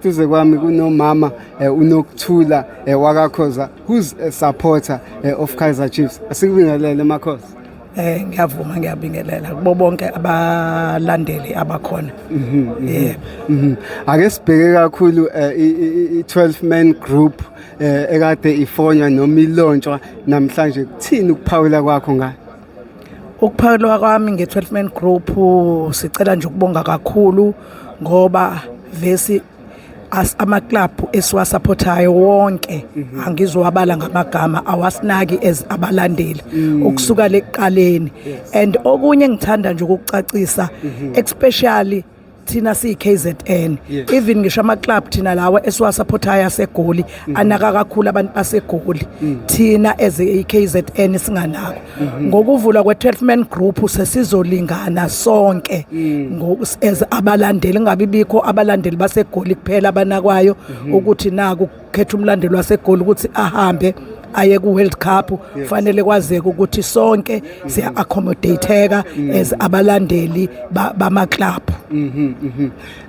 Duze kwami kunomama uNokuthula wakaKhoza, who's a supporter of Kaizer Chiefs. Asikubingelele Makhoza. Ngiyavuma ngiyabingelela kubo bonke abalandeli abakhona. Ake sibheke kakhulu i12 man group ekade ifonywa noma ilontsha namhlanje. Kuthini ukuphawula kwakho ngayo? Ukuphawula kwami nge12 man group sicela nje ukubonga kakhulu ngoba vesi ama club esiwasupportayo wonke angizowabala ngamagama awasinaki as abalandeli ukusuka leqaleni. And okunye ngithanda nje ukucacisa especially thina siKZN, even ngisho ama club thina lawa esiwasupportayo aseGoli anaka kakhulu abantu baseGoli, thina as iKZN singanako. Ngokuvula kwe12 man group sesizolingana sonke as abalandeli, ngabe bikho abalandeli baseGoli kuphela abanakwayo ukuthi naku khetha umlandeli waseGoli ukuthi ahambe aye ku World Cup. Fanele kwazeke ukuthi sonke siya accommodateka as abalandeli bama club.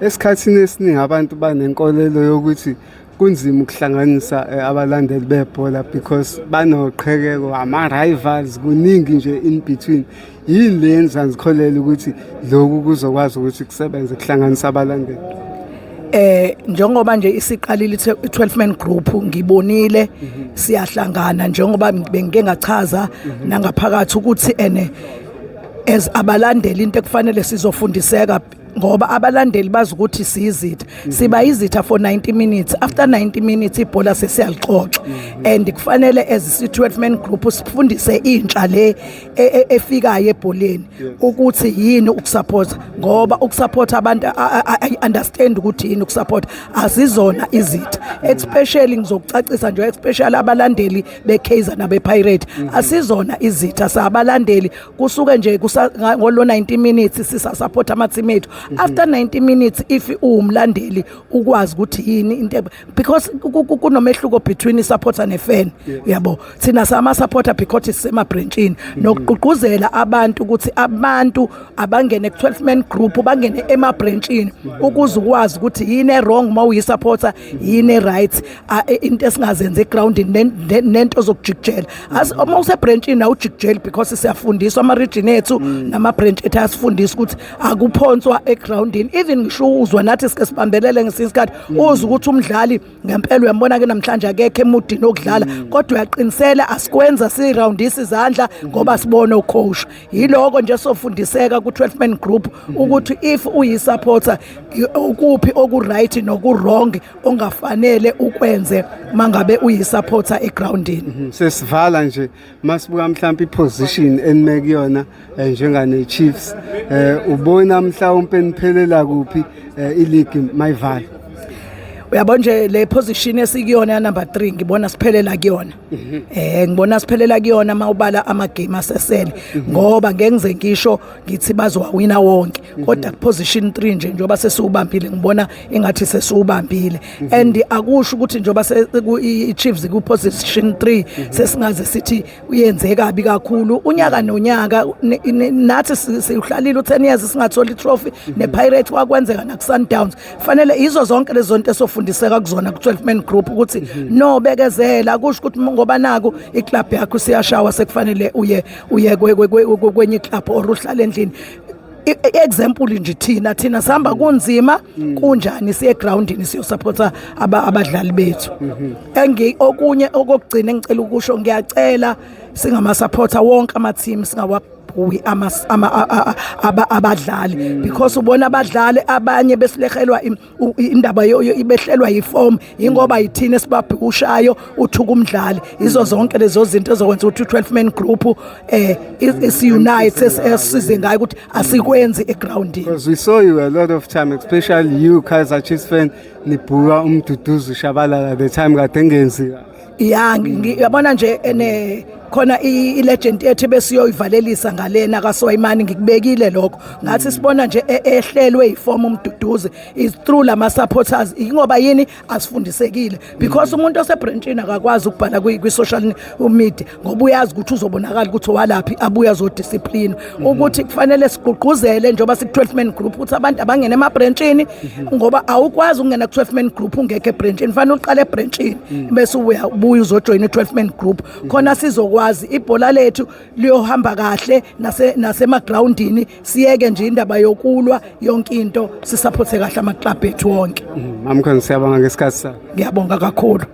Esikhathini esiningi abantu banenkolelo yokuthi kunzima ukuhlanganisa abalandeli bebhola because banoqhekeko, ama rivals, kuningi nje in between. Yini lenza ngikholela ukuthi lokhu kuzokwazi ukuthi kusebenze kuhlanganisa abalandeli? Njengoba nje isiqalile i12 man group ngibonile siyahlangana njengoba bengike ngachaza nangaphakathi ukuthi as abalandeli into ekufanele sizofundiseka ngoba abalandeli bazi ukuthi siyizitha, siba izitha for 90 minutes. After 90 minutes ibhola sesiyalixoxa and kufanele as i12 man group sifundise intsha le efikayo ebholeni ukuthi yini ukusupport, ngoba ukusupport abantu I understand ukuthi yini ukusupport, azizona izitha. Especially ngizokucacisa nje especially abalandeli beKaizer nabePirate asizona izitha, sabalandeli kusuke nje ngolo 90 minutes sisa support ama team ethu. After 90 minutes if uwumlandeli ukwazi ukuthi yini into, because kunomehluko between supporter ne fan, yabo. Thina sama supporter because sisema branchini nokuqhuquzela abantu ukuthi abantu abangene ku12 man group bangene ema branchini ukuze ukwazi ukuthi yini wrong mawuyi supporter, yini right, into esingazenza egroundini nento zokujikjela. As uma use branchini na ujikjela because siyafundiswa ama region ethu nama branch ethu asifundisa ukuthi akuphonswa groundini. Even ngisho uzwa nathi sike sibambelele ngesisikhathi uzwa ukuthi umdlali ngempela uyambona ke namhlanje akekho emudini okudlala kodwa uyaqinisela asikwenza siroundisa izandla ngoba sibone ucoach. Yiloko nje sofundiseka ku12 man group ukuthi if uyisupporter ukuphi okuright nokurong ongafanele ukwenze mangabe uyisupporter egroundini. Sesivala nje masibuka mhlawumbe iposition enimekuyona njengane Chiefs, ubona mhlawumbe niphelela kuphi ileague mayivala? Uyabona nje le position esikuyona number 3 ngibona siphelela kuyona. Ngibona siphelela kuyona mawubala ama game asesele ngoba ngeke ngize ngisho ngithi bazowawina wonke kodwa position 3 nje njoba sesiubambile ngibona engathi sesiubambile. And akusho ukuthi njoba iChiefs ku position 3 sesingaze sithi uyenze kabi kakhulu. Unyaka nonyaka nathi sihlalile u10 years singatholi itrophy, nePirate wakwenzeka na kuSundowns. Fanele izo zonke lezo zinto esofundiseka kuzona ku12 man group ukuthi no bekezela, kusho ukuthi ngoba naku iclub yakho siyashawa sekufanele uye kwenye club or uhlale endlini. Example nje thina sihamba kunzima kunjani siye groundini siyo supporter abadlali bethu. Okunye okugcina engicela ukusho, ngiyacela singama supporter wonke ama team abadlali because ubona abadlali abanye besilehelwa indaba ibehlelwa yiform ingoba yithina esibabhushayo uthuka umdlali. Izo zonke lezo zinto ezokwenza ukuthi u12 man group is-unite esize ngayo ukuthi asikwenzi egroundini. Because we saw you a lot of time, especially you Kaizer Chiefs fan, nibhuka umduduzo Shabalala the time kade engenzi. Ngiyabona nje khona i-legend yethu besiyoyivalelisa ngalena kaSwayimani ngikubekile lokho ngathi sibona nje ehlelwe iform umduduze is through lama supporters ingoba yini asifundisekile because umuntu osebranchini akakwazi ukubhala kwi-social media ngoba uyazi ukuthi uzobonakala ukuthi walaphi abuya azodiscipline ukuthi kufanele sigqugquzele njengoba siku-12 man group ukuthi abantu abangene emabranchini ngoba awukwazi ukungena ku-12 man group ungekho ebranchini fanele uqale ebranchini bese ubuya uzojoyina i-12 man group khona sizokwazi ibhola lethu liyohamba kahle nasemagrawundini siyeke nje indaba yokulwa yonke into sisapothe kahle ama-club ethu wonke. Mamkhona siyabonga ngesikhathi sakho. Ngiyabonga kakhulu.